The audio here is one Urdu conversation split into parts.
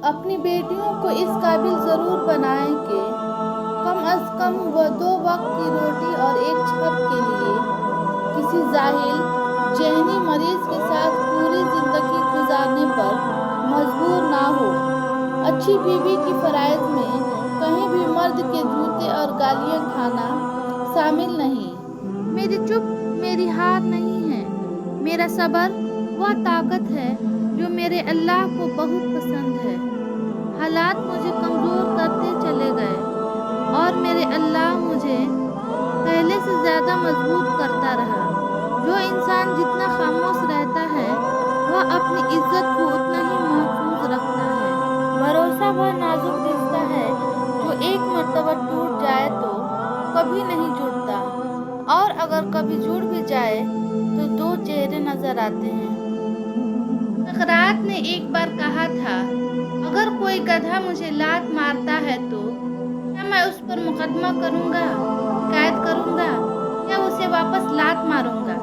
اپنی بیٹیوں کو اس قابل ضرور بنائیں کہ کم از کم وہ 2 وقت کی روٹی اور ایک چھت کے لیے کسی جاہل ذہنی مریض کے ساتھ پوری زندگی گزارنے پر مجبور نہ ہو۔ اچھی بیوی کی فرائض میں کہیں بھی مرد کے جوتے اور گالیاں کھانا شامل نہیں۔ میری چپ میری ہار نہیں ہے۔ میرا صبر وہ طاقت ہے جو میرے اللہ کو بہت پسند ہے۔ حالات مجھے کمزور کرتے چلے گئے اور میرے اللہ مجھے پہلے سے زیادہ مضبوط کرتا رہا۔ جو انسان جتنا خاموش رہتا ہے وہ اپنی عزت کو اتنا ہی محفوظ رکھتا ہے۔ بھروسہ وہ نازک رشتہ ہے جو ایک مرتبہ ٹوٹ جائے تو کبھی نہیں جڑتا، اور اگر کبھی جڑ بھی جائے تو 2 چہرے نظر آتے ہیں۔ سقراط نے ایک بار کہا تھا، اگر کوئی گدھا مجھے لات مارتا ہے تو کیا میں اس پر مقدمہ کروں گا، شکایت کروں گا، یا اسے واپس لات ماروں گا؟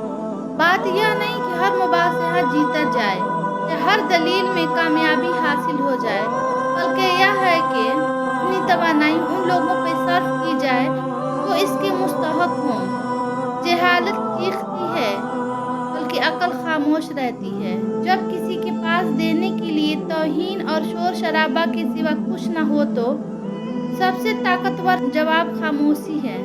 بات یہ نہیں کہ ہر مباحثہ جیتا جائے یا ہر دلیل میں کامیابی حاصل ہو جائے، بلکہ یہ ہے کہ اپنی توانائی ان لوگوں پہ صرف کی جائے جو اس کے مستحق ہوں۔ جہالت چیختی ہے بلکہ عقل خاموش رہتی ہے۔ جب کسی کے پاس دینے کے لیے توہین اور شور شرابہ کے سوا کچھ نہ ہو تو سب سے طاقتور جواب خاموشی ہے۔